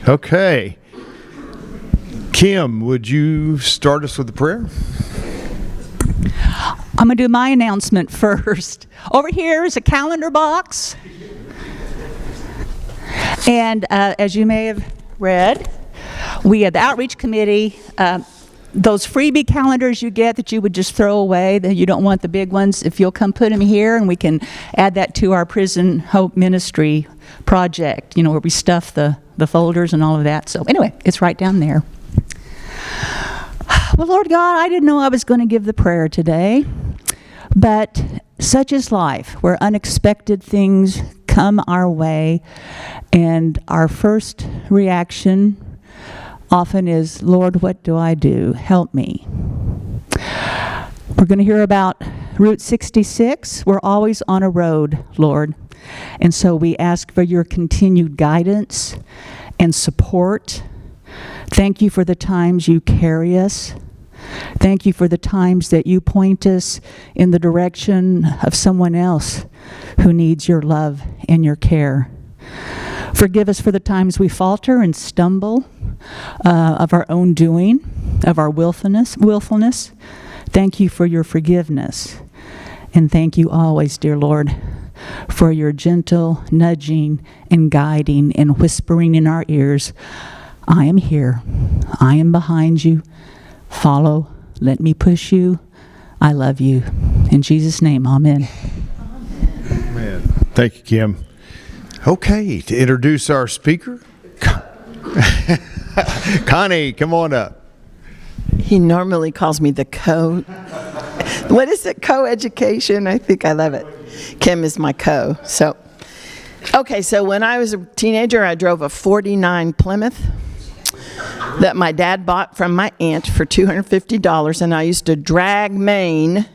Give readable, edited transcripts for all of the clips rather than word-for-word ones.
Okay. Kim, would you start us with a prayer? I'm going to do my announcement first. Over here is a calendar box. And as you may have read, we had the outreach committee, those freebie calendars you get that you would just throw away, that you don't want the big ones, if you'll come put them here and we can add that to our Prison Hope Ministry project, where we stuff the folders and all of that. So anyway, it's right down there. Well, Lord God, I didn't know I was going to give the prayer today, but such is life, where unexpected things come our way, and our first reaction often is, Lord, what do I do? Help me. We're going to hear about Route 66. We're always on a road, Lord, and so we ask for your continued guidance and support. Thank you for the times you carry us. Thank you for the times that you point us in the direction of someone else who needs your love and your care. Forgive us for the times we falter and stumble of our own doing, of our willfulness. Thank you for your forgiveness. And thank you always, dear Lord, for your gentle nudging and guiding and whispering in our ears. I am here. I am behind you. Follow. Let me push you. I love you. In Jesus' name, amen. Amen. Thank you, Kim. Okay, to introduce our speaker, Connie, come on up. He normally calls me the what is it, co-education? I think I love it. Kim is my co. So when I was a teenager, I drove a 49 Plymouth that my dad bought from my aunt for $250, and I used to drag Maine.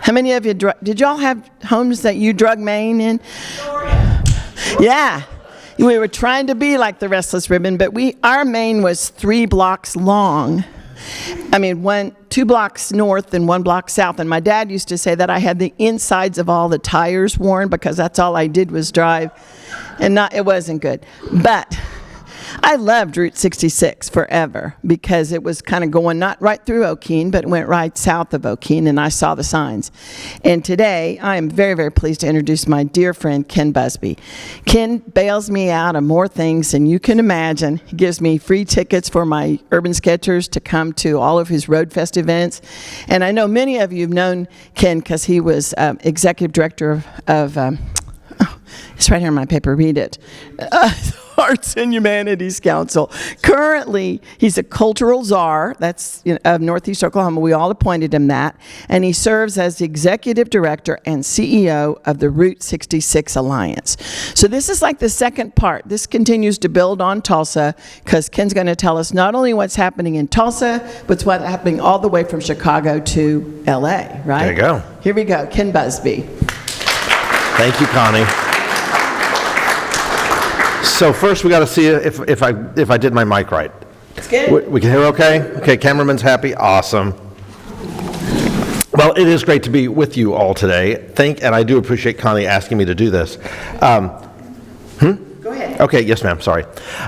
How many of you, did y'all have homes that you drug Maine in? Yeah. We were trying to be like the Restless Ribbon, but our Maine was 3 blocks long. I mean, 2 blocks north and 1 block south, and my dad used to say that I had the insides of all the tires worn because that's all I did was drive, and it wasn't good. But I loved Route 66 forever because it was kind of going not right through Okeene, but it went right south of Okeene, and I saw the signs. And today, I am very, very pleased to introduce my dear friend, Ken Busby. Ken bails me out of more things than you can imagine. He gives me free tickets for my Urban Sketchers to come to all of his Road Fest events. And I know many of you have known Ken because he was executive director of it's right here in my paper, read it. Arts and Humanities Council. Currently, he's a cultural czar, that's of Northeast Oklahoma. We all appointed him that. And he serves as the executive director and CEO of the Route 66 Alliance. So this is like the second part. This continues to build on Tulsa because Ken's going to tell us not only what's happening in Tulsa, but what's happening all the way from Chicago to LA, right? There you go. Here we go, Ken Busby. Thank you, Connie. So first we got to see if I did my mic right. It's good. We can hear okay? Okay, cameraman's happy. Awesome. Well, it is great to be with you all today. And I do appreciate Connie asking me to do this. Go ahead. Okay, yes ma'am, sorry.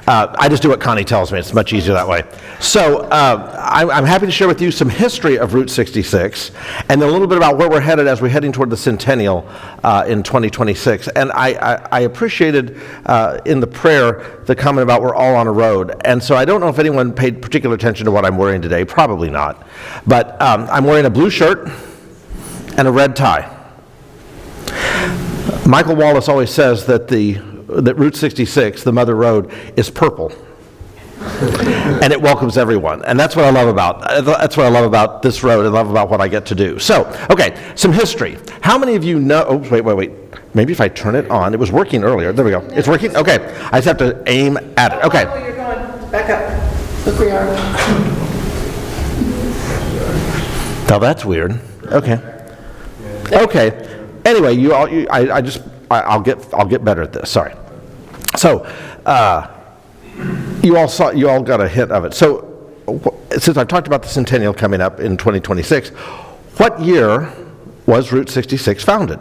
I just do what Connie tells me. It's much easier that way. So I'm happy to share with you some history of Route 66 and then a little bit about where we're headed as we're heading toward the Centennial in 2026. And I appreciated in the prayer the comment about we're all on a road. And so I don't know if anyone paid particular attention to what I'm wearing today. Probably not. But I'm wearing a blue shirt and a red tie. Michael Wallace always says that Route 66, the Mother Road, is purple, and it welcomes everyone. And that's what I love about this road, and love about what I get to do. So, okay, some history. How many of you know? Oh, wait. Maybe if I turn it on, it was working earlier. There we go. It's working. Okay, I just have to aim at it. Okay. Oh, you're going back up. Look where you are. Now that's weird. Okay. Okay. Anyway, I'll get better at this. Sorry. So, you all got a hint of it. So, since I've talked about the Centennial coming up in 2026, what year was Route 66 founded?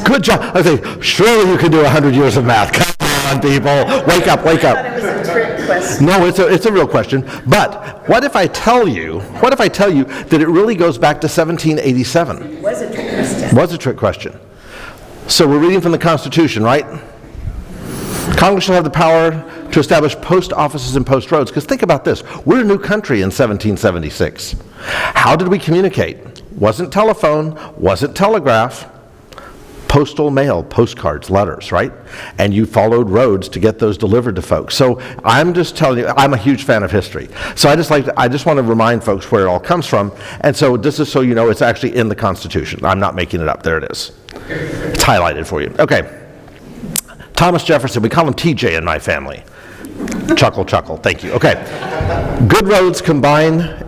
Good job. I think, surely you can do 100 years of math. Come on, people. Wake up, wake up. It was a trick question. No, it's a real question. But what if I tell you that it really goes back to 1787? It was a trick question. Was a trick question. So we're reading from the Constitution, right? Congress shall have the power to establish post offices and post roads. Because think about this. We're a new country in 1776. How did we communicate? Wasn't telephone, wasn't telegraph, postal mail, postcards, letters, right? And you followed roads to get those delivered to folks. So I'm just telling you, I'm a huge fan of history. So I just want to remind folks where it all comes from. And so this is so you know it's actually in the Constitution. I'm not making it up. There it is. It's highlighted for you. Okay. Thomas Jefferson, we call him TJ in my family. Chuckle, chuckle. Thank you. Okay. Good roads combine.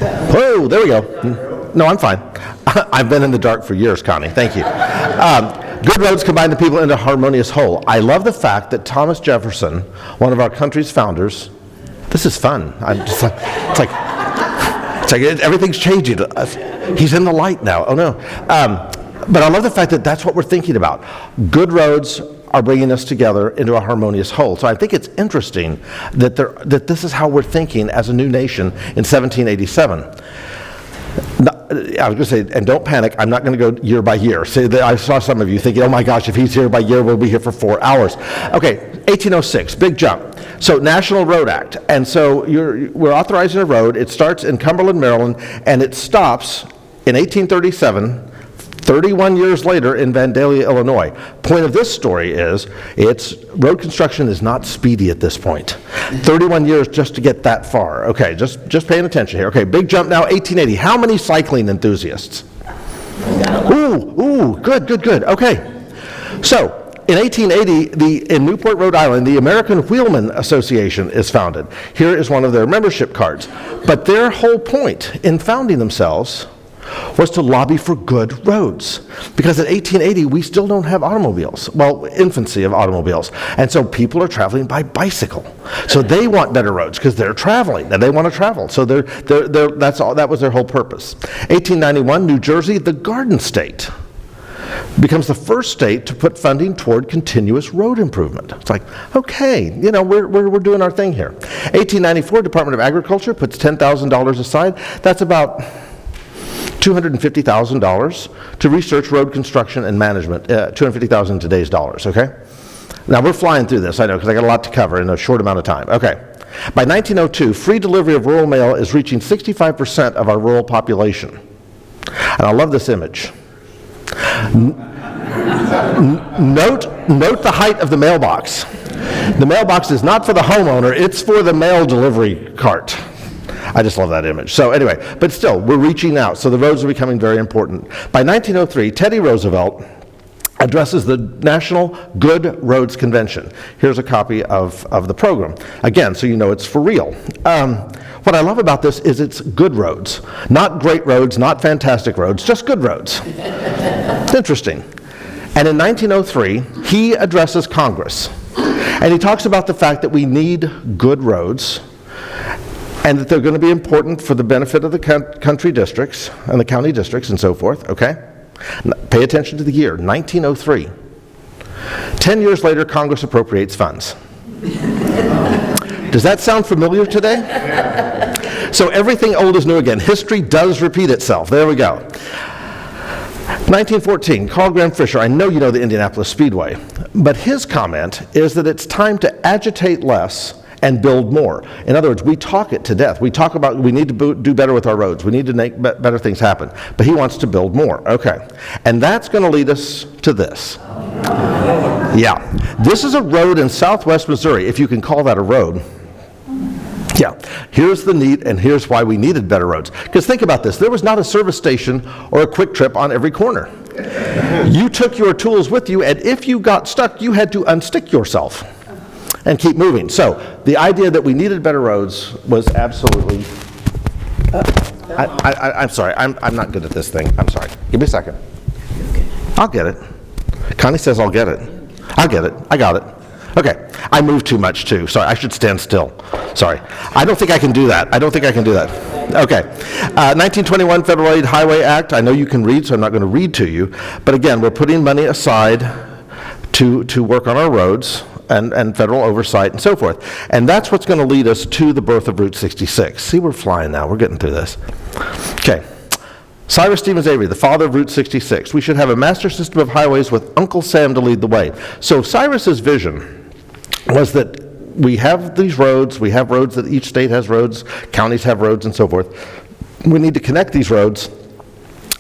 Oh, there we go. No, I'm fine. I've been in the dark for years, Connie. Thank you. Good roads combine the people into a harmonious whole. I love the fact that Thomas Jefferson, one of our country's founders, this is fun. I'm just like, it's like everything's changing. He's in the light now. Oh no. But I love the fact that that's what we're thinking about. Good roads are bringing us together into a harmonious whole. So I think it's interesting that this is how we're thinking as a new nation in 1787. I was going to say, and don't panic, I'm not going to go year by year. I saw some of you thinking, oh my gosh, if he's here by year, we'll be here for 4 hours. Okay, 1806, big jump. So National Road Act. And so we're authorizing a road. It starts in Cumberland, Maryland, and it stops in 1837, 31 years later in Vandalia, Illinois. Point of this story is, road construction is not speedy at this point. 31 years just to get that far. Okay, just paying attention here. Okay, big jump now, 1880. How many cycling enthusiasts? Ooh, good. Okay. So, in 1880, in Newport, Rhode Island, the American Wheelman Association is founded. Here is one of their membership cards. But their whole point in founding themselves was to lobby for good roads. Because in 1880, we still don't have automobiles. Well, infancy of automobiles. And so people are traveling by bicycle. So they want better roads because they're traveling and they want to travel. So that was their whole purpose. 1891, New Jersey, the Garden State, becomes the first state to put funding toward continuous road improvement. It's like, okay, we're doing our thing here. 1894, Department of Agriculture puts $10,000 aside. That's about $250,000 to research road construction and management, $250,000 in today's dollars, okay? Now, we're flying through this, I know, because I got a lot to cover in a short amount of time. Okay. By 1902, free delivery of rural mail is reaching 65% of our rural population. And I love this image. Note the height of the mailbox. The mailbox is not for the homeowner, it's for the mail delivery cart. I just love that image. So anyway, but still, we're reaching out. So the roads are becoming very important. By 1903, Teddy Roosevelt addresses the National Good Roads Convention. Here's a copy of the program. Again, so you know it's for real. What I love about this is it's good roads. Not great roads, not fantastic roads, just good roads. It's interesting. And in 1903, he addresses Congress. And he talks about the fact that we need good roads and that they're going to be important for the benefit of the country districts and the county districts and so forth, okay? Pay attention to the year, 1903. 10 years later, Congress appropriates funds. Does that sound familiar today? So everything old is new again. History does repeat itself. There we go. 1914, Carl Graham Fisher. I know you know the Indianapolis Speedway, but his comment is that it's time to agitate less and build more. In other words, we talk it to death. We talk about we need to do better with our roads. We need to make better things happen. But he wants to build more. Okay. And that's going to lead us to this. Yeah. This is a road in southwest Missouri, if you can call that a road. Yeah. Here's the need, and here's why we needed better roads. Because think about this. There was not a service station or a quick trip on every corner. You took your tools with you, and if you got stuck, you had to unstick yourself and keep moving. So the idea that we needed better roads was absolutely... I'm sorry. I'm not good at this thing. I'm sorry. Give me a second. I'll get it. Connie says I'll get it. I'll get it. I got it. Okay, I move too much too. Sorry, I should stand still. Sorry. I don't think I can do that. Okay. 1921 Federal Aid Highway Act. I know you can read, so I'm not going to read to you. But again, we're putting money aside to work on our roads and federal oversight and so forth. And that's what's going to lead us to the birth of Route 66. See, we're flying now. We're getting through this. Okay. Cyrus Stevens Avery, the father of Route 66. We should have a master system of highways with Uncle Sam to lead the way. So Cyrus's vision was that we have these roads, we have roads that each state has roads, counties have roads and so forth. We need to connect these roads,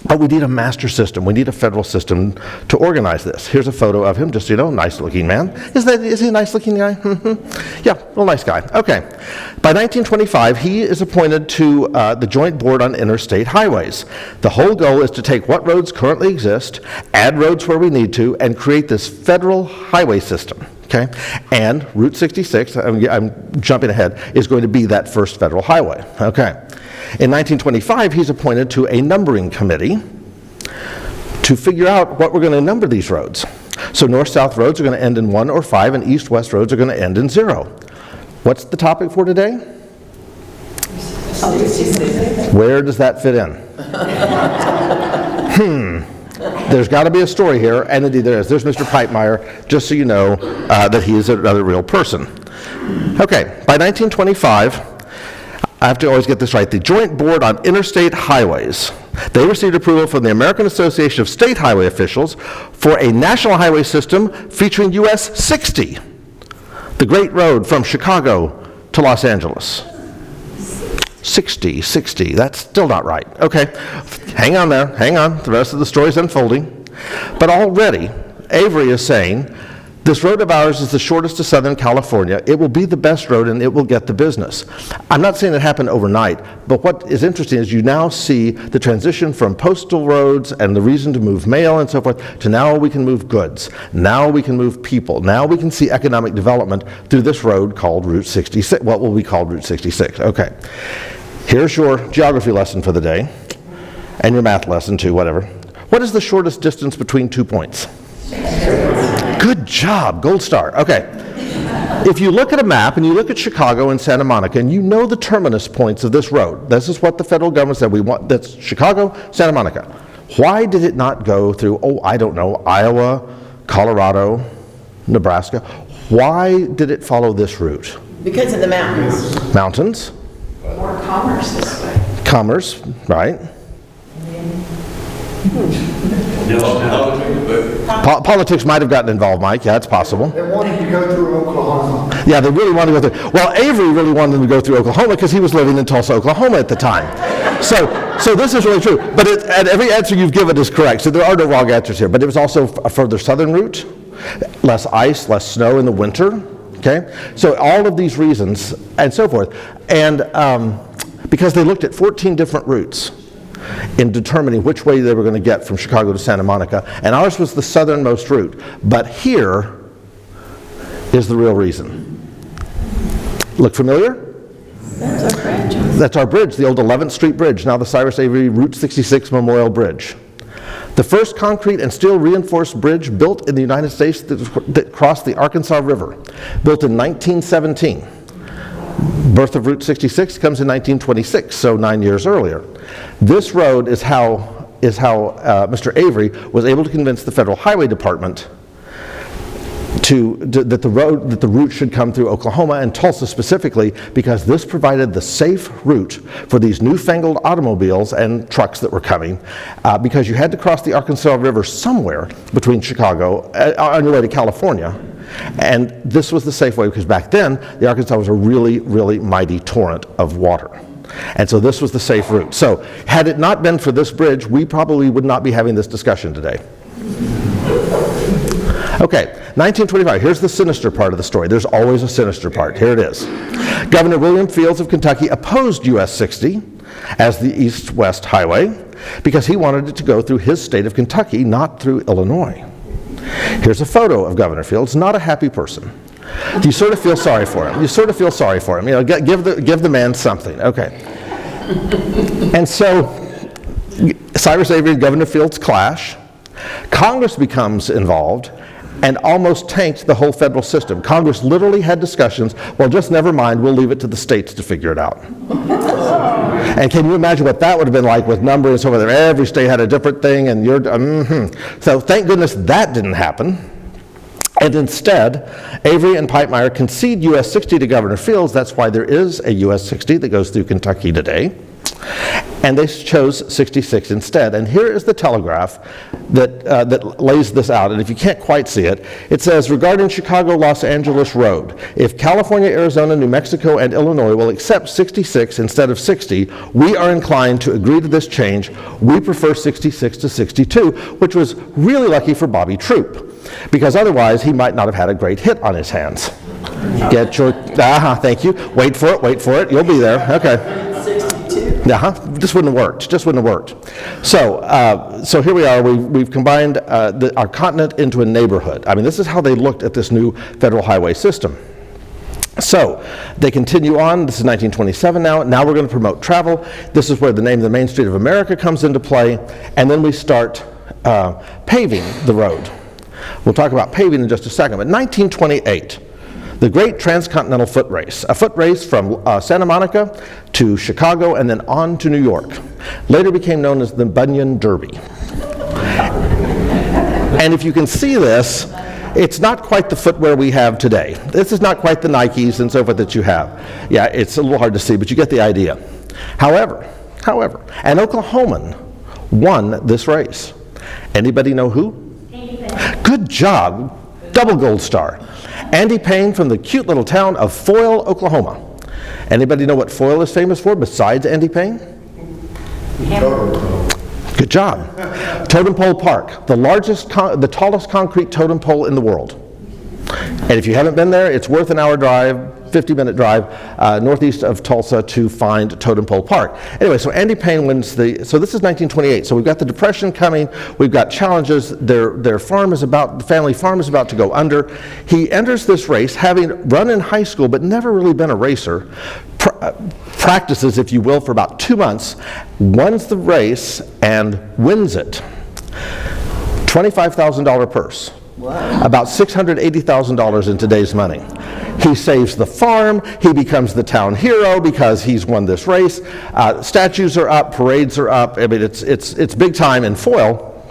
but we need a master system. We need a federal system to organize this. Here's a photo of him, just so you know, nice looking man. Is he a nice looking guy? Yeah, real nice guy. Okay. By 1925, he is appointed to the Joint Board on Interstate Highways. The whole goal is to take what roads currently exist, add roads where we need to, and create this federal highway system. Okay? And Route 66, I'm jumping ahead, is going to be that first federal highway. Okay. In 1925, he's appointed to a numbering committee to figure out what we're going to number these roads. So north-south roads are going to end in 1 or 5, and east-west roads are going to end in 0. What's the topic for today? Where does that fit in? There's got to be a story here, and indeed there is. There's Mr. Pipemeyer, just so you know that he is another real person. Okay, by 1925, I have to always get this right, the Joint Board on Interstate Highways, they received approval from the American Association of State Highway Officials for a national highway system featuring US 60, the great road from Chicago to Los Angeles. 60, that's still not right. Okay, hang on there, hang on, the rest of the story's unfolding. But already, Avery is saying, this road of ours is the shortest to Southern California. It will be the best road and it will get the business. I'm not saying it happened overnight, but what is interesting is you now see the transition from postal roads and the reason to move mail and so forth to now we can move goods. Now we can move people. Now we can see economic development through this road called Route 66, what will be called Route 66. Okay. Here's your geography lesson for the day, and your math lesson too, whatever. What is the shortest distance between 2 points? Good job, gold star. Okay. If you look at a map and you look at Chicago and Santa Monica and you know the terminus points of this road, this is what the federal government said, we want, that's Chicago, Santa Monica. Why did it not go through, I don't know, Iowa, Colorado, Nebraska? Why did it follow this route? Because of the mountains. Mountains? More commerce this way. Commerce, right? Politics might have gotten involved, Mike. Yeah, it's possible. They wanted to go through Oklahoma. Yeah, they really wanted to go through. Well, Avery really wanted them to go through Oklahoma because he was living in Tulsa, Oklahoma at the time. So this is really true. But and every answer you've given is correct. So there are no wrong answers here. But it was also a further southern route, less ice, less snow in the winter. Okay, so all of these reasons and so forth, and because they looked at 14 different routes in determining which way they were going to get from Chicago to Santa Monica, and ours was the southernmost route. But here is the real reason. Look familiar? That's our bridge. That's our bridge, the old 11th Street Bridge, now the Cyrus Avery Route 66 Memorial Bridge. The first concrete and steel reinforced bridge built in the United States that crossed the Arkansas River, built in 1917. Birth of Route 66 comes in 1926, so 9 years earlier. This road is how Mr. Avery was able to convince the Federal Highway Department that the route should come through Oklahoma and Tulsa specifically, because this provided the safe route for these newfangled automobiles and trucks that were coming, because you had to cross the Arkansas River somewhere between Chicago on your way to California. And this was the safe way, because back then the Arkansas was a really, really mighty torrent of water. And so this was the safe route. So had it not been for this bridge, we probably would not be having this discussion today. Okay, 1925, here's the sinister part of the story. There's always a sinister part. Here it is. Governor William Fields of Kentucky opposed US 60 as the east-west highway because he wanted it to go through his state of Kentucky, not through Illinois. Here's a photo of Governor Fields, not a happy person. You sort of feel sorry for him. You know, give the man something. Okay. And so Cyrus Avery and Governor Fields clash. Congress becomes involved, and almost tanked the whole federal system. Congress literally had discussions, well, just never mind, we'll leave it to the states to figure it out. And can you imagine what that would have been like with numbers over there? Every state had a different thing, and So thank goodness that didn't happen. And instead, Avery and Pipemeyer concede US 60 to Governor Fields. That's why there is a US 60 that goes through Kentucky today. And they chose 66 instead. And here is the telegraph that lays this out. And if you can't quite see it, it says, regarding Chicago-Los Angeles Road, if California, Arizona, New Mexico, and Illinois will accept 66 instead of 60, we are inclined to agree to this change. We prefer 66 to 62, which was really lucky for Bobby Troup, because otherwise he might not have had a great hit on his hands. Get your, thank you. Wait for it, you'll be there. Okay. This wouldn't have worked. So here we are. We've combined our continent into a neighborhood. I mean, this is how they looked at this new federal highway system. So they continue on. This is 1927 now. Now we're going to promote travel. This is where the name of the Main Street of America comes into play. And then we start paving the road. We'll talk about paving in just a second. But 1928. The Great Transcontinental Foot Race, a foot race from Santa Monica to Chicago and then on to New York. Later became known as the Bunyan Derby. And if you can see this, it's not quite the footwear we have today. This is not quite the Nikes and so forth that you have. Yeah, it's a little hard to see, but you get the idea. However, an Oklahoman won this race. Anybody know who? Good job. Double gold star. Andy Payne from the cute little town of Foyle, Oklahoma. Anybody know what Foyle is famous for besides Andy Payne? Good job. Totem Pole Park, the tallest concrete totem pole in the world. And if you haven't been there, it's worth an hour drive, 50-minute drive, northeast of Tulsa to find Totem Pole Park. Anyway, so Andy Payne wins so this is 1928. So we've got the Depression coming, we've got challenges, the family farm is about to go under. He enters this race, having run in high school, but never really been a racer, practices, if you will, for about 2 months, wins the race and wins it. $25,000 purse. Wow. About $680,000 in today's money. He saves the farm, he becomes the town hero because he's won this race. Statues are up, parades are up. I mean, it's big time in Foyle,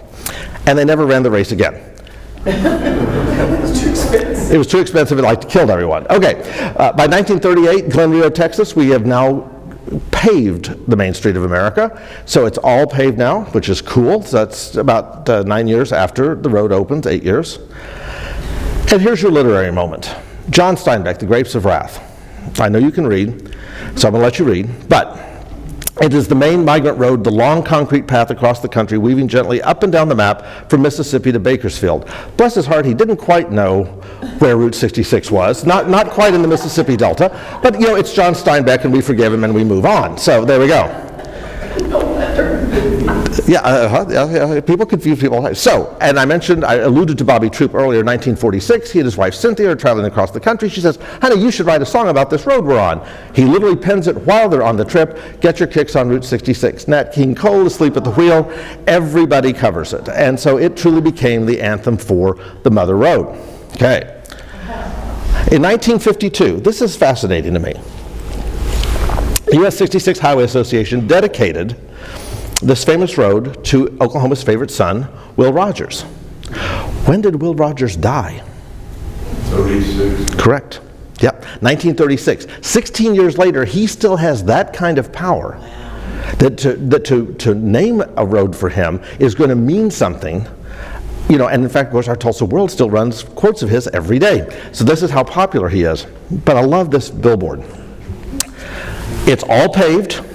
and they never ran the race again. It was too expensive, it like killed everyone. Okay, by 1938, Glen Rio, Texas, we have now paved the Main Street of America. So it's all paved now, which is cool. So that's about 9 years after the road opens, 8 years. And here's your literary moment. John Steinbeck, The Grapes of Wrath. I know you can read, so I'm going to let you read. But it is the main migrant road, the long concrete path across the country, weaving gently up and down the map from Mississippi to Bakersfield. Bless his heart, he didn't quite know where Route 66 was. Not quite in the Mississippi Delta, but you know, it's John Steinbeck and we forgive him and we move on. So there we go. Yeah, people confuse people. So, and I alluded to Bobby Troup earlier, 1946. He and his wife Cynthia are traveling across the country. She says, honey, you should write a song about this road we're on. He literally pens it while they're on the trip. Get your kicks on Route 66. Nat King Cole asleep at the wheel. Everybody covers it. And so it truly became the anthem for the Mother Road. Okay. In 1952, this is fascinating to me. The US 66 Highway Association dedicated this famous road to Oklahoma's favorite son, Will Rogers. When did Will Rogers die? 36. Correct. Yep, 1936. 16 years later, he still has that kind of power. That to name a road for him is going to mean something. You know, and in fact, of course, our Tulsa World still runs quotes of his every day. So this is how popular he is. But I love this billboard. It's all paved.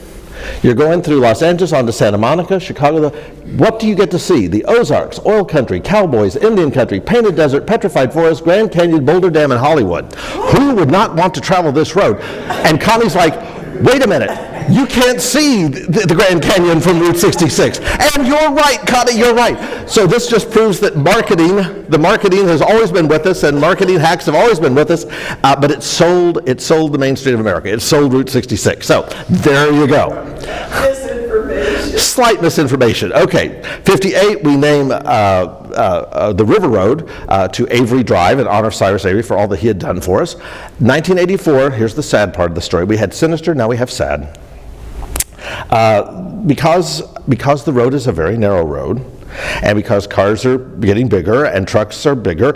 You're going through Los Angeles onto Santa Monica, Chicago. What do you get to see? The Ozarks, oil country, cowboys, Indian country, painted desert, petrified forest, Grand Canyon, Boulder Dam, and Hollywood. Who would not want to travel this road? And Connie's like, wait a minute. You can't see the Grand Canyon from Route 66. And you're right, Connie, you're right. So this just proves that the marketing has always been with us, and marketing hacks have always been with us, but it sold the Main Street of America. It sold Route 66. So there you go. Misinformation. Slight misinformation. Okay, 58, we name the River Road to Avery Drive in honor of Cyrus Avery for all that he had done for us. 1984, here's the sad part of the story. We had sinister, now we have sad. Because the road is a very narrow road, and because cars are getting bigger and trucks are bigger,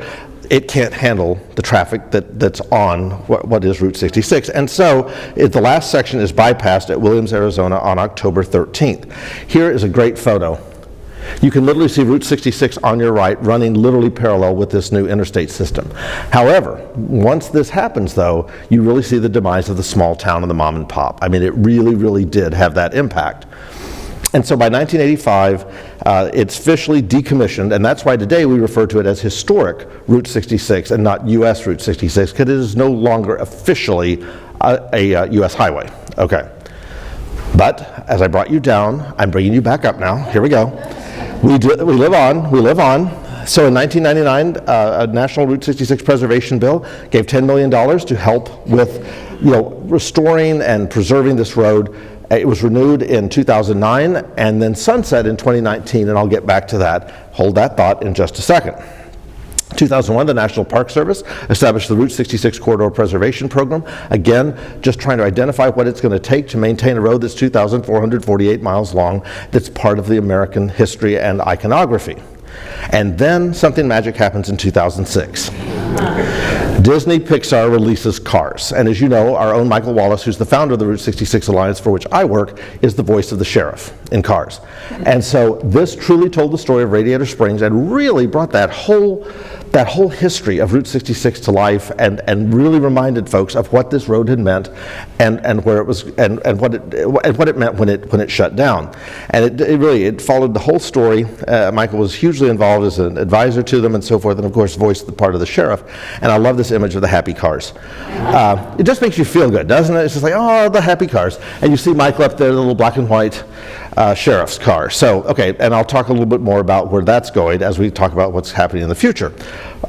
it can't handle the traffic that's on what is Route 66. And so the last section is bypassed at Williams, Arizona on October 13th. Here is a great photo. You can literally see Route 66 on your right running literally parallel with this new interstate system. However, once this happens though, you really see the demise of the small town and the mom and pop. I mean, it really, really did have that impact. And so by 1985, it's officially decommissioned, and that's why today we refer to it as historic Route 66 and not U.S. Route 66, because it is no longer officially a U.S. highway. Okay. But as I brought you down, I'm bringing you back up now. Here we go. We live on. So in 1999, a National Route 66 Preservation Bill gave $10 million to help with, restoring and preserving this road. It was renewed in 2009 and then sunset in 2019, and I'll get back to that. Hold that thought in just a second. 2001, the National Park Service established the Route 66 Corridor Preservation Program. Again, just trying to identify what it's going to take to maintain a road that's 2,448 miles long that's part of the American history and iconography. And then something magic happens in 2006. Disney Pixar releases Cars. And as you know, our own Michael Wallace, who's the founder of the Route 66 Alliance, for which I work, is the voice of the sheriff in Cars. And so this truly told the story of Radiator Springs and really brought that whole history of Route 66 to life and really reminded folks of what this road had meant and where it was and what it meant when it shut down. And it followed the whole story. Michael was hugely involved as an advisor to them and so forth, and of course voiced the part of the sheriff. And I love this image of the happy cars. It just makes you feel good, doesn't it? It's just like, oh, the happy cars. And you see Michael up there, the little black and white sheriff's car. So, okay, and I'll talk a little bit more about where that's going as we talk about what's happening in the future.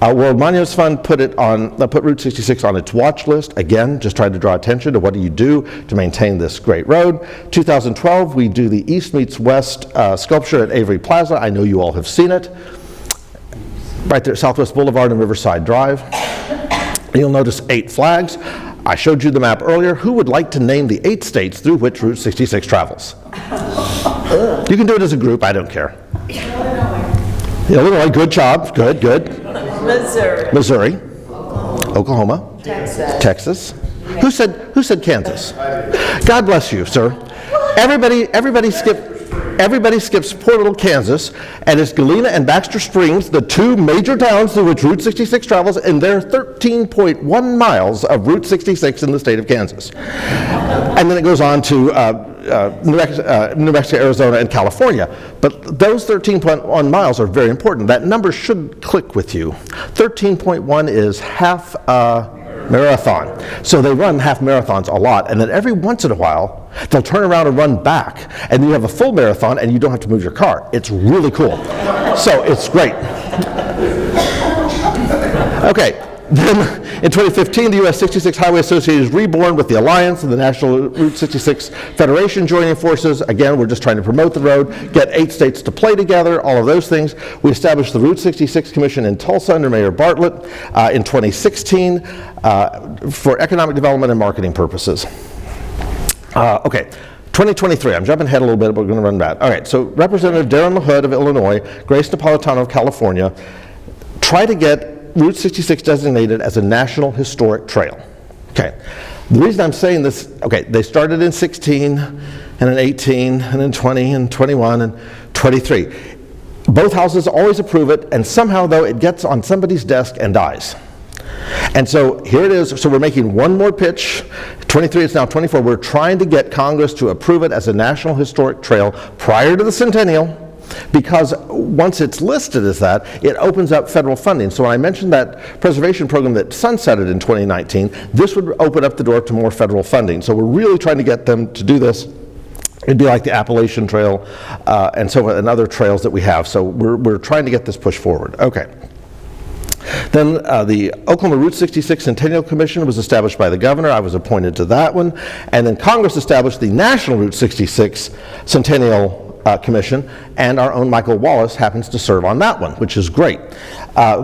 World Monuments Fund put Route 66 on its watch list. Again, just trying to draw attention to what do you do to maintain this great road. 2012, we do the East Meets West sculpture at Avery Plaza. I know you all have seen it. Right there at Southwest Boulevard and Riverside Drive. You'll notice 8 flags. I showed you the map earlier. Who would like to name the 8 states through which Route 66 travels? You can do it as a group, I don't care. Illinois, good job, good. Missouri. Oklahoma. Texas. Who said Kansas? God bless you, sir. Everybody skips poor little Kansas, and it's Galena and Baxter Springs, the 2 major towns through which Route 66 travels, and there are 13.1 miles of Route 66 in the state of Kansas. And then it goes on to New Mexico, Arizona, and California. But those 13.1 miles are very important. That number should click with you. 13.1 is half marathon. So they run half marathons a lot, and then every once in a while, they'll turn around and run back, and then you have a full marathon, and you don't have to move your car. It's really cool. So it's great. Okay. Then in 2015, the U.S. 66 Highway Association is reborn with the Alliance and the National Route 66 Federation joining forces. Again, we're just trying to promote the road, get 8 states to play together, all of those things. We established the Route 66 Commission in Tulsa under Mayor Bartlett in 2016 for economic development and marketing purposes. Okay. 2023, I'm jumping ahead a little bit, but we're going to run back. All right, so Representative Darren LaHood of Illinois, Grace Napolitano of California, try to get Route 66 designated as a National Historic Trail. Okay, the reason I'm saying this, okay, they started in 16, and in 18, and in 20, and 21, and 23. Both houses always approve it, and somehow, though, it gets on somebody's desk and dies. And so here it is. So we're making one more pitch. 23, it's now 24. We're trying to get Congress to approve it as a National Historic Trail prior to the Centennial, because once it's listed as that, it opens up federal funding. So when I mentioned that preservation program that sunsetted in 2019, this would open up the door to more federal funding. So we're really trying to get them to do this. It'd be like the Appalachian Trail and other trails that we have. So we're trying to get this pushed forward. Okay. Then the Oklahoma Route 66 Centennial Commission was established by the governor. I was appointed to that one. And then Congress established the National Route 66 Centennial Commission, and our own Michael Wallace happens to serve on that one, which is great.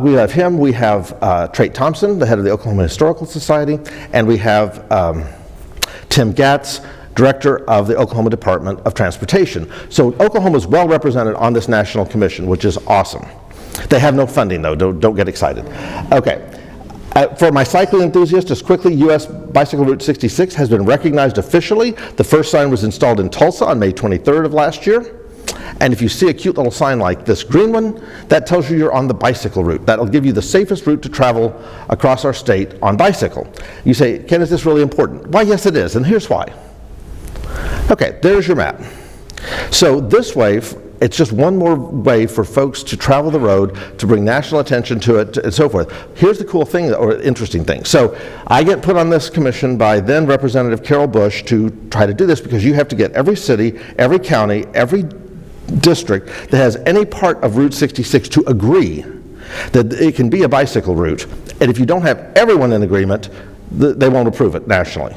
We have him, we have Trait Thompson, the head of the Oklahoma Historical Society, and we have Tim Gatz, Director of the Oklahoma Department of Transportation. So Oklahoma is well represented on this national commission, which is awesome. They have no funding though, don't get excited. Okay. For my cycling enthusiasts, just quickly, U.S. Bicycle Route 66 has been recognized officially. The first sign was installed in Tulsa on May 23rd of last year. And if you see a cute little sign like this green one, that tells you you're on the bicycle route. That'll give you the safest route to travel across our state on bicycle. You say, Ken, is this really important? Why, yes it is, and here's why. Okay, there's your map. So this way, it's just one more way for folks to travel the road, to bring national attention to it, and so forth. Here's the cool thing, or interesting thing. So I get put on this commission by then Representative Carol Bush to try to do this, because you have to get every city, every county, every district that has any part of Route 66 to agree that it can be a bicycle route. And if you don't have everyone in agreement, they won't approve it nationally.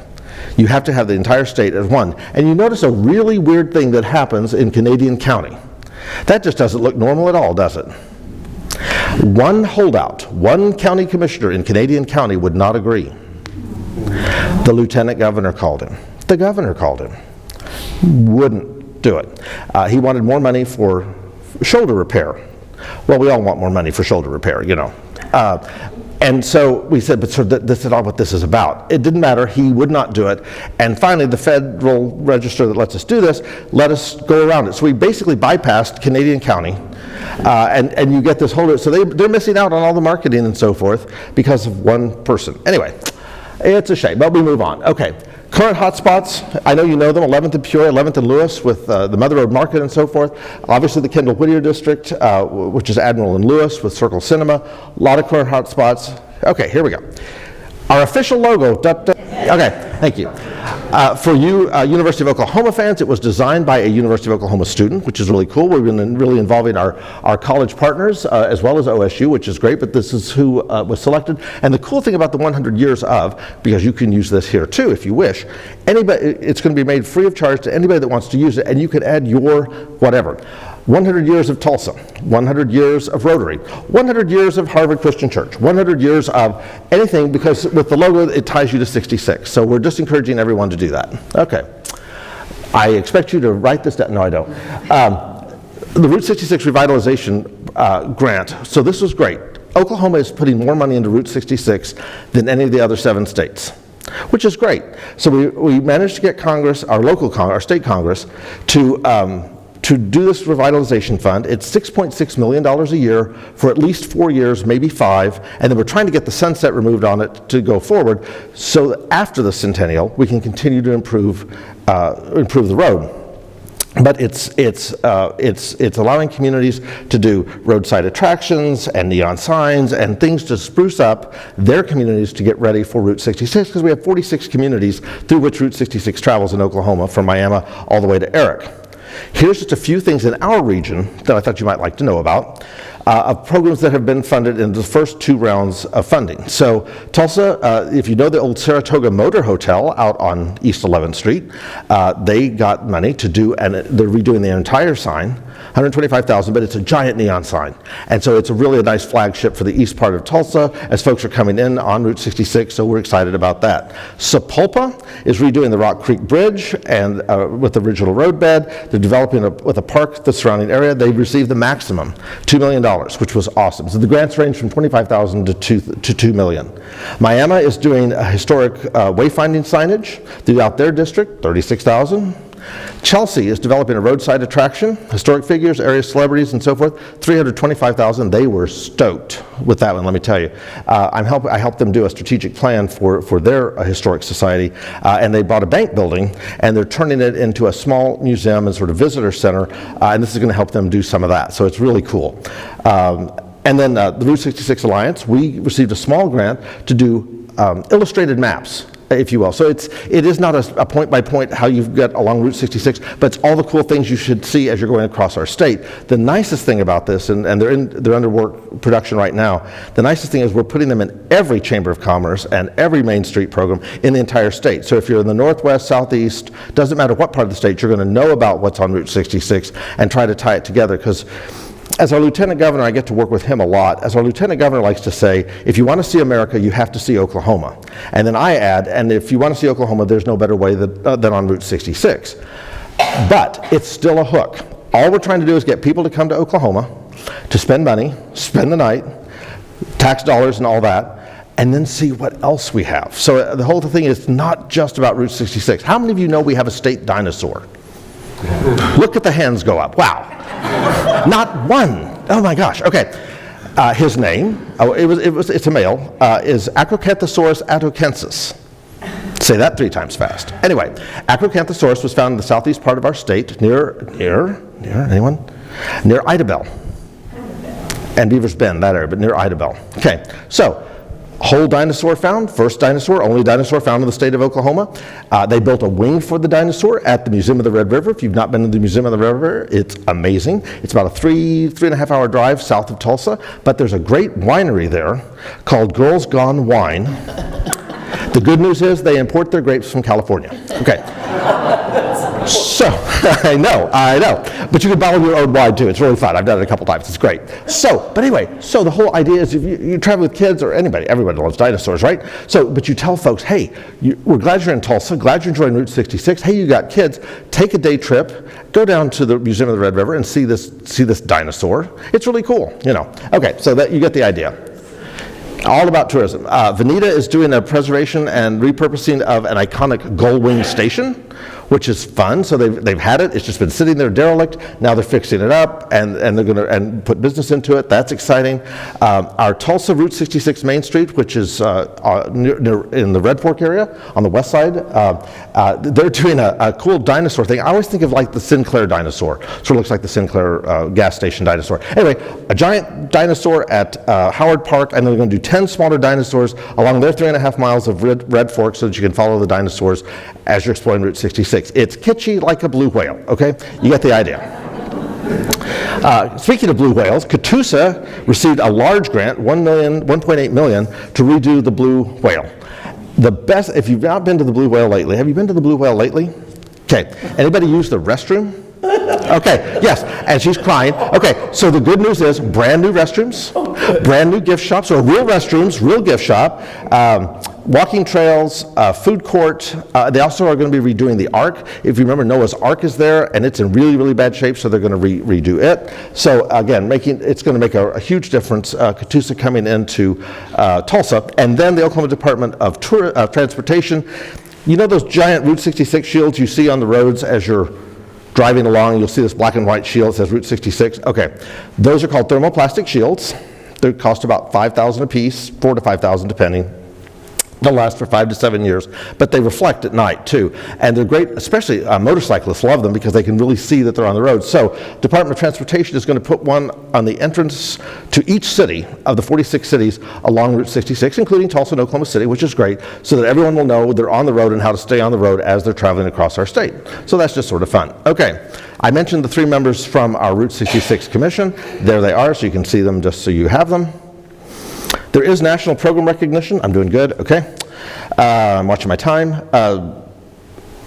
You have to have the entire state as one. And you notice a really weird thing that happens in Canadian County. That just doesn't look normal at all, does it? One holdout, one county commissioner in Canadian County would not agree. The lieutenant governor called him. The governor called him. Wouldn't do it. He wanted more money for shoulder repair. Well, we all want more money for shoulder repair, you know. And so we said, but sir, this is not what this is about. It didn't matter. He would not do it. And finally, the federal register that lets us do this let us go around it. So we basically bypassed Canadian County. And you get this whole, so they're missing out on all the marketing and so forth because of one person. Anyway, it's a shame, but we move on. Okay. Current hotspots, I know you know them, 11th and Peoria, 11th and Lewis with the Mother Road Market and so forth. Obviously the Kendall Whittier District, which is Admiral and Lewis with Circle Cinema. A lot of current hotspots. Okay, here we go. Our official logo, okay, thank you. For you University of Oklahoma fans, it was designed by a University of Oklahoma student, which is really cool. We've been really involving our college partners as well as OSU, which is great, but this is who was selected. And the cool thing about the 100 years of, because you can use this here too if you wish, anybody, it's going to be made free of charge to anybody that wants to use it, and you can add your whatever. 100 years of Tulsa, 100 years of Rotary, 100 years of Harvard Christian Church, 100 years of anything, because with the logo it ties you to 66. So we're just encouraging everyone to do that. Okay. I expect you to write this down. No, I don't. The Route 66 revitalization grant. So this was great. Oklahoma is putting more money into Route 66 than any of the other 7 states, which is great. So we managed to get Congress, our state Congress, to do this revitalization fund. It's $6.6 million a year for at least 4 years, maybe 5, and then we're trying to get the sunset removed on it to go forward, so that after the centennial we can continue to improve the road. But it's allowing communities to do roadside attractions and neon signs and things to spruce up their communities to get ready for Route 66, because we have 46 communities through which Route 66 travels in Oklahoma, from Miami all the way to Eric. Here's just a few things in our region that I thought you might like to know about, of programs that have been funded in the first 2 rounds of funding. So Tulsa, if you know the old Saratoga Motor Hotel out on East 11th Street, they got money to do, and they're redoing the entire sign, $125,000, but it's a giant neon sign. And so it's really a nice flagship for the east part of Tulsa as folks are coming in on Route 66, so we're excited about that. Sapulpa is redoing the Rock Creek Bridge and with the original roadbed. They're developing with a park the surrounding area. They received the maximum, $2 million, which was awesome. So the grants range from $25,000 to $2 million. Miami is doing a historic wayfinding signage throughout their district, $36,000. Chelsea is developing a roadside attraction, historic figures, area celebrities, and so forth, $325,000. They were stoked with that one, let me tell you. I helped them do a strategic plan for their historic society, and they bought a bank building, and they're turning it into a small museum and sort of visitor center, and this is going to help them do some of that, so it's really cool. And then the Route 66 Alliance, we received a small grant to do illustrated maps if you will. So it is not a point-by-point how you've got along Route 66, but it's all the cool things you should see as you're going across our state. The nicest thing about this, and they're under production right now, the nicest thing is we're putting them in every Chamber of Commerce and every Main Street program in the entire state. So if you're in the Northwest, Southeast, doesn't matter what part of the state, you're going to know about what's on Route 66 and try to tie it together, because as our lieutenant governor, I get to work with him a lot. As our lieutenant governor likes to say, if you want to see America, you have to see Oklahoma. And then I add, and if you want to see Oklahoma, there's no better way than on Route 66. But it's still a hook. All we're trying to do is get people to come to Oklahoma, to spend money, spend the night, tax dollars and all that, and then see what else we have. So the whole thing is not just about Route 66. How many of you know we have a state dinosaur? Look at the hands go up. Wow. Not one. Oh my gosh. Okay. His name, it's a male, is Acrocanthosaurus atokensis. Say that 3 times fast. Anyway, Acrocanthosaurus was found in the southeast part of our state, near anyone? Near Idabel. And Beaver's Bend, that area, but near Idabel. Okay, so whole dinosaur found, first dinosaur, only dinosaur found in the state of Oklahoma. They built a wing for the dinosaur at the Museum of the Red River. If you've not been to the Museum of the Red River, it's amazing. It's about a 3.5 hour drive south of Tulsa, but there's a great winery there called Girls Gone Wine. The good news is they import their grapes from California. Okay. So, I know. But you can bottle your own wine too. It's really fun. I've done it a couple times. It's great. But anyway, the whole idea is if you travel with kids or anybody, everybody loves dinosaurs, right? But you tell folks, hey, we're glad you're in Tulsa, glad you're enjoying Route 66. Hey, you got kids, take a day trip, go down to the Museum of the Red River and see this dinosaur. It's really cool, Okay, so that you get the idea. All about tourism. Veneta is doing a preservation and repurposing of an iconic gull wing station, which is fun. So they've had it. It's just been sitting there derelict. Now they're fixing it up and they're going to put business into it. That's exciting. Our Tulsa Route 66 Main Street, which is near in the Red Fork area on the west side, they're doing a cool dinosaur thing. I always think of like the Sinclair dinosaur. Sort of looks like the Sinclair gas station dinosaur. Anyway, a giant dinosaur at Howard Park, and they're going to do 10 smaller dinosaurs along their 3.5 miles of Red Fork so that you can follow the dinosaurs as you're exploring Route 66. It's kitschy like a blue whale, okay? You get the idea. Speaking of blue whales, Catoosa received a large grant, $1.8 million, to redo the blue whale. The best, if you've not been to the blue whale lately, have you been to the blue whale lately? Okay, anybody use the restroom? Okay, yes, and she's crying. Okay, so the good news is brand new restrooms, brand new gift shops, or real restrooms, real gift shop, walking trails, food court. They also are going to be redoing the Ark. If you remember, Noah's Ark is there, and it's in really, really bad shape, so they're going to redo it. So again, it's going to make a huge difference. Catoosa coming into Tulsa, and then the Oklahoma Department of Transportation. You know those giant Route 66 shields you see on the roads as you're driving along? You'll see this black and white shield that says Route 66. Okay, those are called thermoplastic shields. They cost about $5,000 a piece, $4,000 to $5,000 depending. They'll last for 5 to 7 years, but they reflect at night too. And they're great, especially motorcyclists love them because they can really see that they're on the road. So Department of Transportation is going to put one on the entrance to each city of the 46 cities along Route 66, including Tulsa and Oklahoma City, which is great, so that everyone will know they're on the road and how to stay on the road as they're traveling across our state. So that's just sort of fun. Okay, I mentioned the 3 members from our Route 66 Commission. There they are, so you can see them just so you have them. There is national program recognition. I'm doing good, okay. I'm watching my time.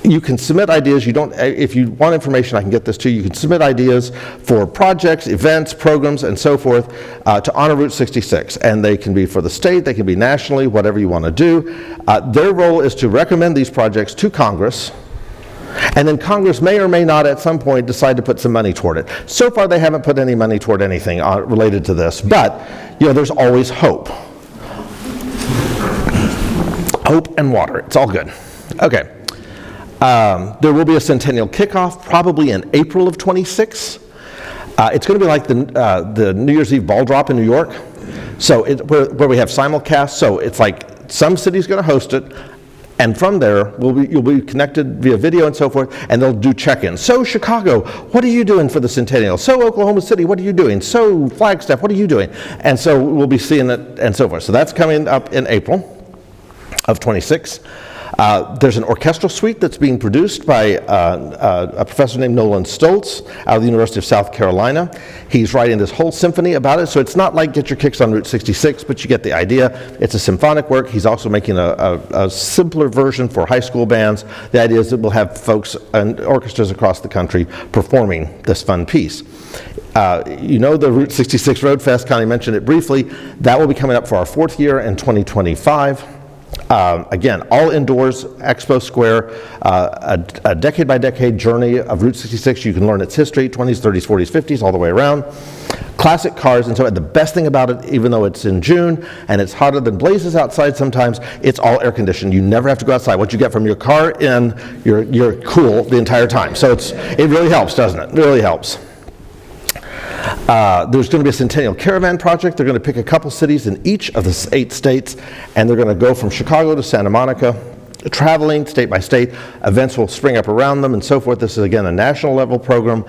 You can submit ideas. If you want information, I can get this to you. You can submit ideas for projects, events, programs, and so forth to honor Route 66. And they can be for the state, they can be nationally, whatever you want to do. Their role is to recommend these projects to Congress. And then Congress may or may not at some point decide to put some money toward it. So far they haven't put any money toward anything related to this, but there's always hope. Hope and water, it's all good. Okay, there will be a Centennial kickoff probably in April of 26. It's going to be like the New Year's Eve ball drop in New York. So where we have simulcast, so it's like some city's going to host it. And from there, you'll be connected via video and so forth, and they'll do check-ins. So Chicago, what are you doing for the Centennial? So Oklahoma City, what are you doing? So Flagstaff, what are you doing? And so we'll be seeing it and so forth. So that's coming up in April of 26. There's an orchestral suite that's being produced by a professor named Nolan Stoltz out of the University of South Carolina. He's writing this whole symphony about it, so it's not like Get Your Kicks on Route 66, but you get the idea. It's a symphonic work. He's also making a simpler version for high school bands. The idea is that we'll have folks and orchestras across the country performing this fun piece. You know the Route 66 Road Fest, Connie mentioned it briefly. That will be coming up for our 4th year in 2025. Again, all indoors, Expo Square, a decade-by-decade journey of Route 66. You can learn its history, 20s, 30s, 40s, 50s, all the way around. Classic cars, and so the best thing about it, even though it's in June and it's hotter than blazes outside sometimes, it's all air-conditioned. You never have to go outside. What you get from your car in, you're cool the entire time. So it really helps, doesn't it? It really helps. There's going to be a Centennial Caravan project. They're going to pick a couple cities in each of the 8 states, and they're going to go from Chicago to Santa Monica, traveling state by state. Events will spring up around them and so forth. This is, again, a national level program.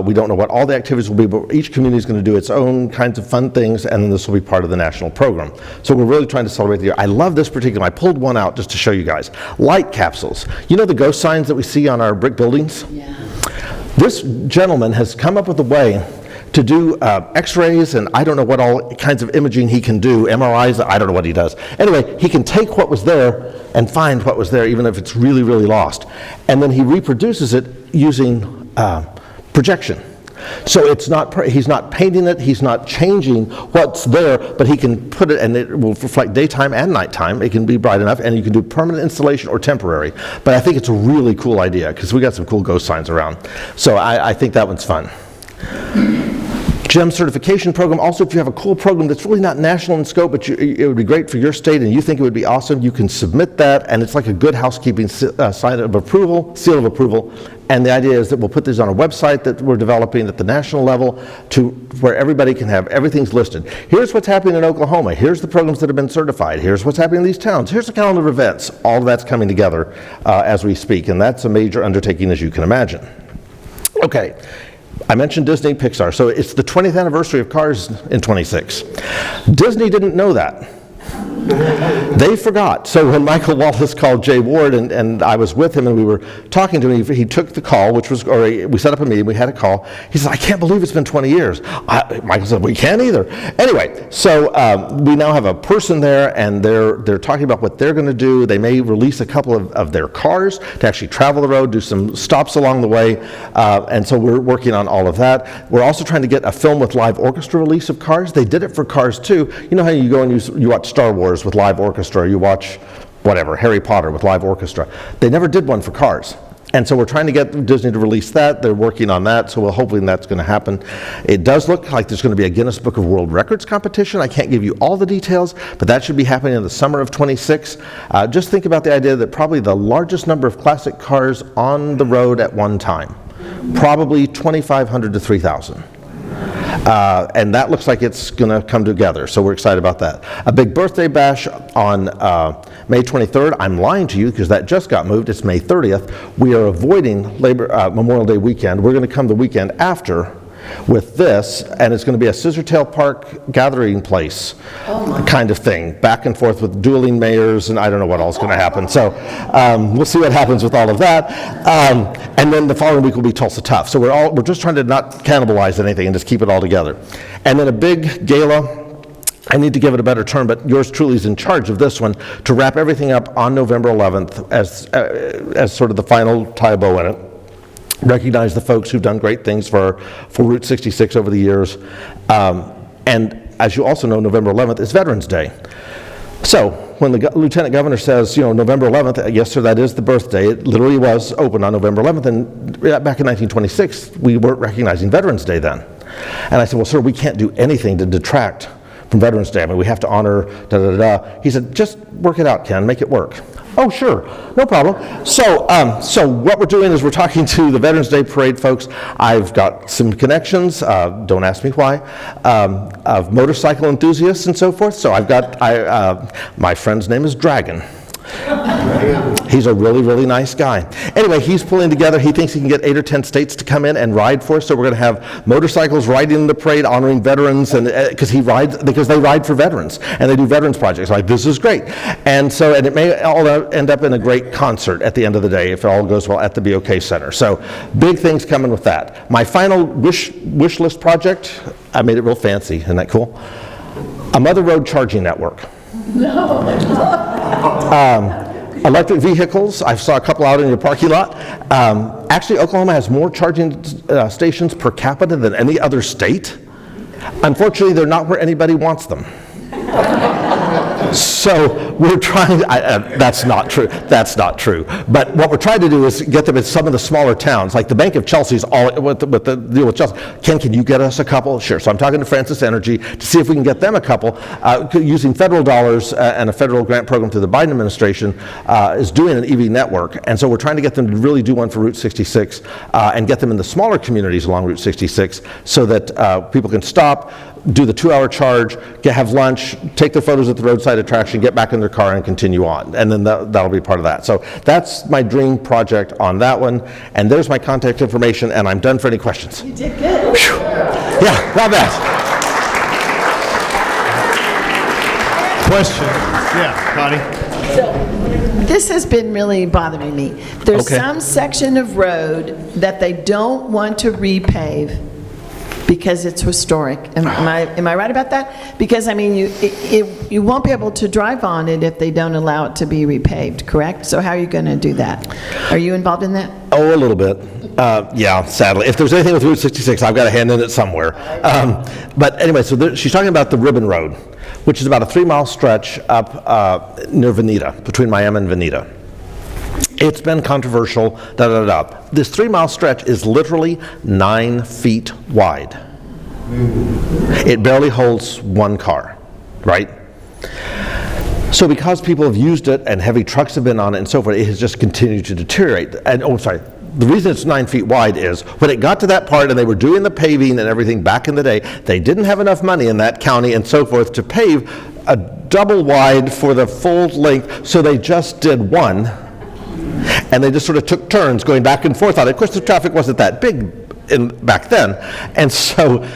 We don't know what all the activities will be, but each community is going to do its own kinds of fun things, and then this will be part of the national program. So we're really trying to celebrate the year. I love this particular. I pulled one out just to show you guys. Light capsules. You know the ghost signs that we see on our brick buildings? Yeah. This gentleman has come up with a way to do x-rays, and I don't know what all kinds of imaging he can do, MRIs, I don't know what he does. Anyway, he can take what was there and find what was there, even if it's really, really lost. And then he reproduces it using projection. So it's not, he's not painting it, he's not changing what's there, but he can put it, and it will reflect daytime and nighttime. It can be bright enough, and you can do permanent installation or temporary. But I think it's a really cool idea, because we got some cool ghost signs around. So I think that one's fun. GEM certification program. Also, if you have a cool program that's really not national in scope, but it would be great for your state and you think it would be awesome, you can submit that, and it's like a good housekeeping sign of approval, seal of approval. And the idea is that we'll put these on a website that we're developing at the national level to where everybody can have everything's listed. Here's what's happening in Oklahoma. Here's the programs that have been certified. Here's what's happening in these towns. Here's the calendar of events. All of that's coming together as we speak, and that's a major undertaking, as you can imagine. Okay. I mentioned Disney, Pixar, so it's the 20th anniversary of Cars in 26. Disney didn't know that. They forgot. So when Michael Wallace called Jay Ward, and I was with him and we were talking to him, he took the call, we set up a meeting, we had a call. He said, I can't believe it's been 20 years. Michael said, we can't either. Anyway, so we now have a person there, and they're talking about what they're going to do. They may release a couple of their cars to actually travel the road, do some stops along the way, and so we're working on all of that. We're also trying to get a film with live orchestra release of Cars. They did it for Cars too. You know how you go and you watch Star Wars with live orchestra, you watch whatever, Harry Potter with live orchestra. They never did one for Cars. And so we're trying to get Disney to release that. They're working on that, so hopefully that's going to happen. It does look like there's going to be a Guinness Book of World Records competition. I can't give you all the details, but that should be happening in the summer of 26. Just think about the idea that probably the largest number of classic cars on the road at one time, probably 2,500 to 3,000. And that looks like it's going to come together, so we're excited about that. A big birthday bash on May 23rd. I'm lying to you because that just got moved. It's May 30th. We are avoiding Memorial Day weekend. We're going to come the weekend after with this, and it's going to be a Scissortail Park gathering place kind of thing, back and forth with dueling mayors, and I don't know what else is going to happen. So we'll see what happens with all of that. And then the following week will be Tulsa Tough. So we're just trying to not cannibalize anything and just keep it all together. And then a big gala. I need to give it a better term, but yours truly is in charge of this one, to wrap everything up on November 11th as sort of the final tie bow in it. Recognize the folks who've done great things for Route 66 over the years. And as you also know, November 11th is Veterans Day. So when the Lieutenant Governor says, November 11th, yes, sir, that is the birthday. It literally was open on November 11th. And back in 1926, we weren't recognizing Veterans Day then. And I said, well, sir, we can't do anything to detract from Veterans Day. I mean, we have to honor da-da-da-da. He said, just work it out, Ken, make it work. Oh, sure, no problem. So what we're doing is we're talking to the Veterans Day Parade folks. I've got some connections, don't ask me why, of motorcycle enthusiasts and so forth. So I've got, my friend's name is Dragon. He's a really, really nice guy. Anyway, he's pulling together, he thinks he can get 8 or 10 states to come in and ride for us, so we're going to have motorcycles riding in the parade honoring veterans, and because they ride for veterans, and they do veterans projects. Like, this is great. And it may all end up in a great concert at the end of the day, if it all goes well, at the BOK Center. So, big things coming with that. My final wish list project, I made it real fancy. Isn't that cool? A Mother Road charging network. Electric vehicles, I saw a couple out in your parking lot. Actually, Oklahoma has more charging stations per capita than any other state. Unfortunately, they're not where anybody wants them. So we're trying, that's not true, But what we're trying to do is get them in some of the smaller towns, like the Bank of Chelsea's all, with the deal with Chelsea. Can you get us a couple? Sure, so I'm talking to Francis Energy to see if we can get them a couple, using federal dollars and a federal grant program through the Biden administration is doing an EV network. And so we're trying to get them to really do one for Route 66 and get them in the smaller communities along Route 66 so that people can stop, do the 2-hour charge, have lunch, take their photos at the roadside attraction, get back in their car and continue on. And then that'll be part of that. So that's my dream project on that one. And there's my contact information, and I'm done for any questions. You did good. Whew. Yeah, not bad. Question? Yeah, Connie? This has been really bothering me. There's Okay. some section of road that they don't want to repave because it's historic. Am I right about that? Because, I mean, you won't be able to drive on it if they don't allow it to be repaved, correct? So how are you going to do that? Are you involved in that? Oh, a little bit. Yeah, sadly. If there's anything with Route 66, I've got a hand in it somewhere. But anyway, so she's talking about the Ribbon Road, which is about a 3-mile stretch up near Veneta, between Miami and Veneta. It's been controversial, This 3-mile stretch is literally 9 feet wide. It barely holds one car, right? So because people have used it and heavy trucks have been on it and so forth, it has just continued to deteriorate. And the reason it's 9 feet wide is when it got to that part and they were doing the paving and everything back in the day, they didn't have enough money in that county and so forth to pave a double wide for the full length, so they just did one. And they just sort of took turns going back and forth on it. Of course, the traffic wasn't that big back then. And so,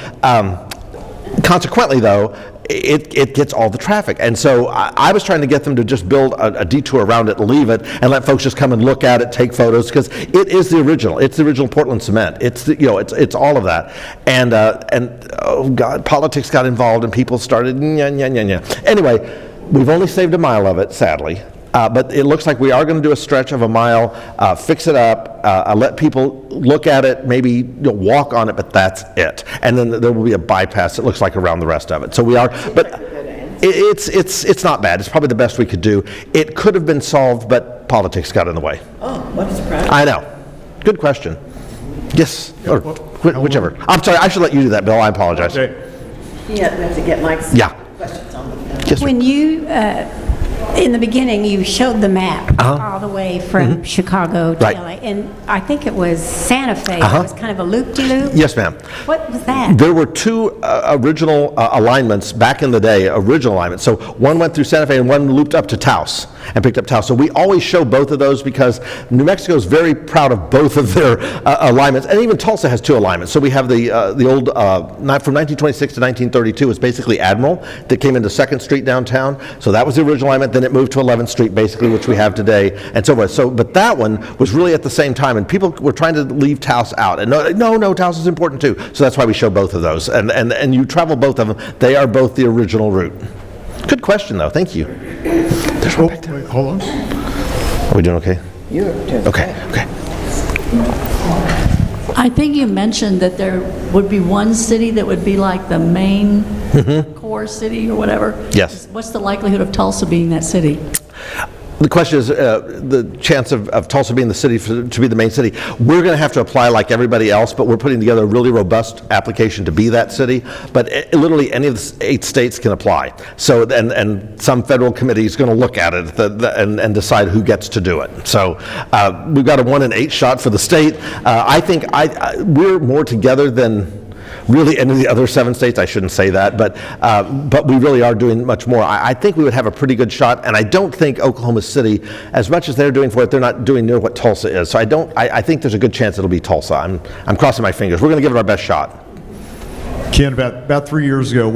consequently, though, it gets all the traffic. And so I was trying to get them to just build a detour around it, leave it, and let folks just come and look at it, take photos, because it is the original. It's the original Portland cement. It's it's all of that. And oh God, politics got involved, and people started Anyway, we've only saved a mile of it, sadly. But it looks like we are going to do a stretch of a mile, fix it up, let people look at it, maybe walk on it, but that's it. And then there will be a bypass, it looks like, around the rest of it. So we are, but it's not bad. It's probably the best we could do. It could have been solved, but politics got in the way. Oh, what a surprise. I know. Good question. Yes, or whichever. I'm sorry, I should let you do that, Bill. I apologize. Okay. Yeah, we have to get Mike's Yeah. questions on them. Yes, sir. When you, in the beginning, you showed the map all the way from Chicago to Right. LA, and I think it was Santa Fe. It was kind of a loop-de-loop. Yes, ma'am. What was that? There were two original alignments back in the day, original alignments. So one went through Santa Fe and one looped up to Taos and picked up Taos. So we always show both of those because New Mexico is very proud of both of their alignments. And even Tulsa has two alignments. So we have the old, from 1926 to 1932, is basically Admiral that came into 2nd Street downtown. So that was the original alignment. Then it moved to 11th Street, basically, which we have today, and so forth. So, but that one was really at the same time, and people were trying to leave Taos out. And no, Taos is important too. So that's why we show both of those. And you travel both of them. They are both the original route. Good question, though. Thank you. There's one back there. Wait, hold on. Are we doing okay? You're doing Okay. I think you mentioned that there would be one city that would be like the main core city or whatever. Yes. What's the likelihood of Tulsa being that city? The question is the chance of Tulsa being the city to be the main city. We're going to have to apply like everybody else, but we're putting together a really robust application to be that city. But literally any of the 8 states can apply. So and some federal committee is going to look at it and decide who gets to do it. So we've got a 1 in 8 shot for the state. I think we're more together than really any of the other 7 states. I shouldn't say that, but we really are doing much more. I think we would have a pretty good shot, and I don't think Oklahoma City, as much as they're doing for it, they're not doing near what Tulsa is. So I think there's a good chance it'll be Tulsa. I'm crossing my fingers. We're going to give it our best shot. Ken, about 3 years ago,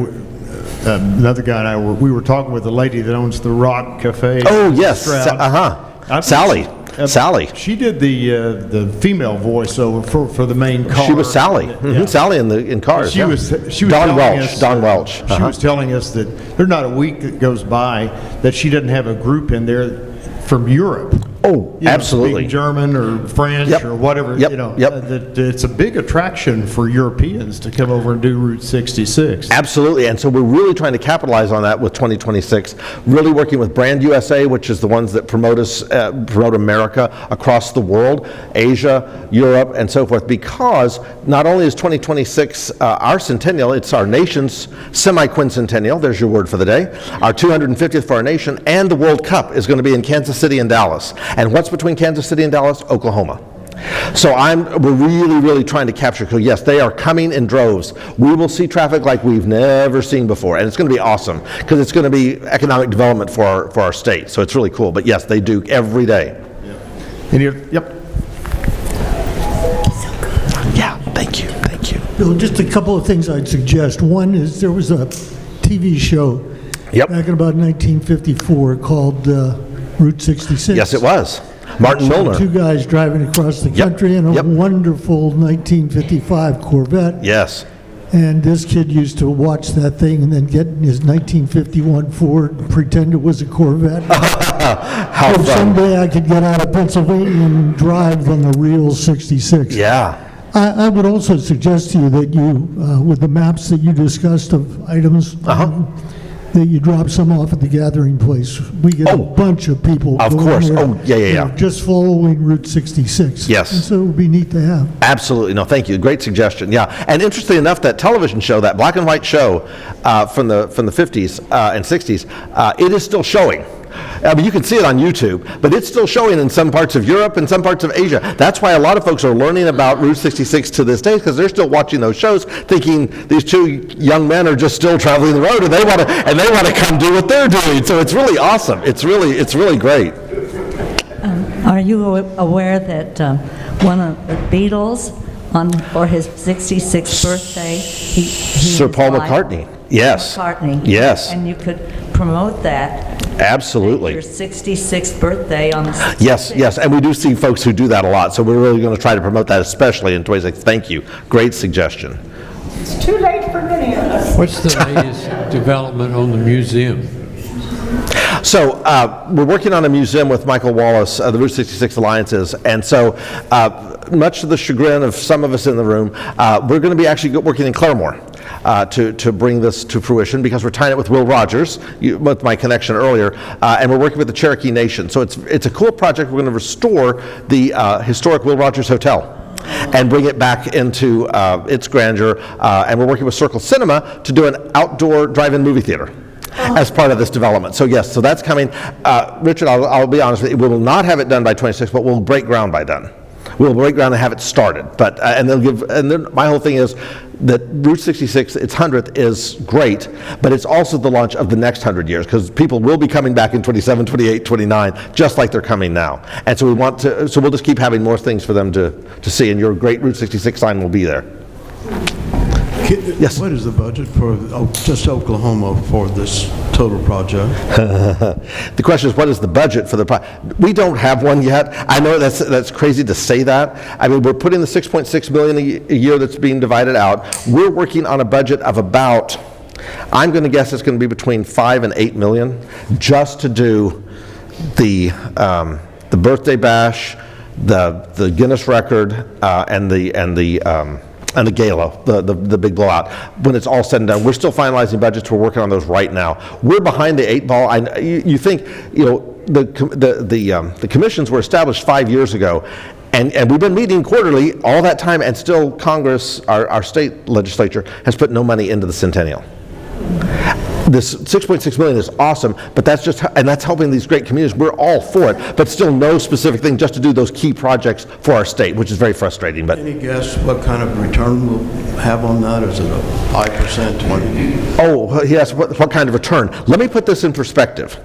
another guy and I we were talking with the lady that owns the Rock Cafe. Oh yes, Stroud. Sally. She did the female voiceover for the main car. She was Sally. Sally in Cars. She was Don telling Welch. us, Don Welch. She was telling us that there's not a week that goes by that she doesn't have a group in there from Europe. Oh, absolutely. Speaking German or French or whatever. That it's a big attraction for Europeans to come over and do Route 66. Absolutely, and so we're really trying to capitalize on that with 2026. Really working with Brand USA, which is the ones that promote America across the world, Asia, Europe, and so forth. Because not only is 2026 our centennial, it's our nation's semi-quincentennial. There's your word for the day. Our 250th for our nation, and the World Cup is going to be in Kansas City and Dallas. And what's between Kansas City and Dallas? Oklahoma. So we're really trying to capture, so yes, they are coming in droves. We will see traffic like we've never seen before, and it's going to be awesome because it's going to be economic development for our state. So it's really cool. But yes, they do every day. Yep. Yeah, thank you. Bill, just a couple of things I'd suggest. One is there was a TV show back in about 1954 called Route 66. Yes, it was. Martin Milner. 2 guys driving across the country in a wonderful 1955 Corvette. Yes. And this kid used to watch that thing and then get in his 1951 Ford and pretend it was a Corvette. How fun. Someday I could get out of Pennsylvania and drive on the real 66. Yeah. I would also suggest to you that you, with the maps that you discussed of items, that you drop some off at the gathering place. We get a bunch of people. Of course. There, just following Route 66. Yes. And so it would be neat to have. Absolutely. No, thank you. Great suggestion. Yeah. And interestingly enough, that television show, that black and white show from the 50s and 60s, it is still showing. I mean, you can see it on YouTube, but it's still showing in some parts of Europe and some parts of Asia. That's why a lot of folks are learning about Route 66 to this day, because they're still watching those shows, thinking these 2 young men are just still traveling the road, and they want to come do what they're doing. So it's really awesome. It's really great. Are you aware that one of the Beatles, for his 66th birthday, he Sir Paul McCartney. Yes. Yes. And you could promote that. Absolutely. Your 66th birthday on the 66th. Yes, and we do see folks who do that a lot, so we're really going to try to promote that, especially in 26. Thank you. Great suggestion. It's too late for many of us. What's the latest development on the museum? So we're working on a museum with Michael Wallace, the Route 66 Alliances, and so much to the chagrin of some of us in the room, we're going to be actually working in Claremore to bring this to fruition, because we're tying it with Will Rogers, with my connection earlier, and we're working with the Cherokee Nation. So it's a cool project. We're going to restore the historic Will Rogers Hotel and bring it back into its grandeur, and we're working with Circle Cinema to do an outdoor drive-in movie theater as part of this development. So yes, so that's coming. Richard, I'll be honest with you, we will not have it done by 26, but we'll break ground by then. We'll break ground and have it started. But and then my whole thing is that Route 66, its 100th, is great, but it's also the launch of the next 100 years, because people will be coming back in 27, 28, 29, just like they're coming now. And so we'll just keep having more things for them to see, and your great Route 66 sign will be there. Yes. What is the budget for just Oklahoma for this total project? The question is, what is the budget for the project? We don't have one yet. I know that's crazy to say that. I mean, we're putting the $6.6 million a year that's being divided out. We're working on a budget of about, I'm going to guess it's going to be between $5 and $8 million, just to do the birthday bash, the Guinness record, and the gala, the big blowout. When it's all said and done, we're still finalizing budgets. We're working on those right now. We're behind the 8 ball. You think, the commissions were established 5 years ago, and we've been meeting quarterly all that time, and still Congress, our state legislature, has put no money into the Centennial. this 6.6 million is awesome, but that's just, and that's helping these great communities. We're all for it, but still no specific thing just to do those key projects for our state, which is very frustrating. But Any guess what kind of return we'll have on that? Is it a 5%, 20%? oh, yes, what kind of return? Let me put this in perspective.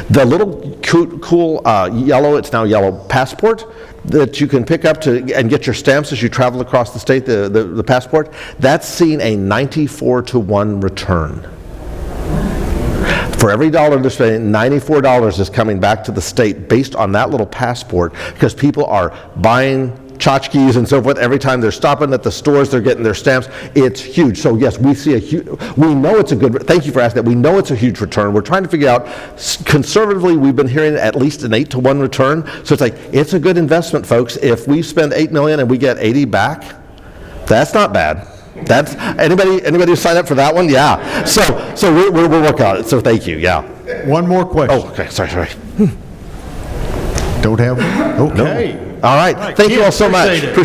The little cool yellow, it's now yellow passport that you can pick up and get your stamps as you travel across the state, the passport, that's seeing a 94-to-1 return. For every dollar they're spending, $94 is coming back to the state based on that little passport, because people are buying tchotchkes and so forth. Every time they're stopping at the stores, they're getting their stamps. It's huge. So yes, we see we know it's a good, thank you for asking that. We know it's a huge return. We're trying to figure out, conservatively, we've been hearing at least an 8-to-1 return. So it's like, it's a good investment, folks. If we spend $8 million and we get 80 back, that's not bad. That's, anybody sign up for that one? Yeah. So we'll work on it. So thank you. Yeah. One more question. Oh, okay. Sorry. Don't have one? Okay. All right. Thank you all so much. Appreciate it.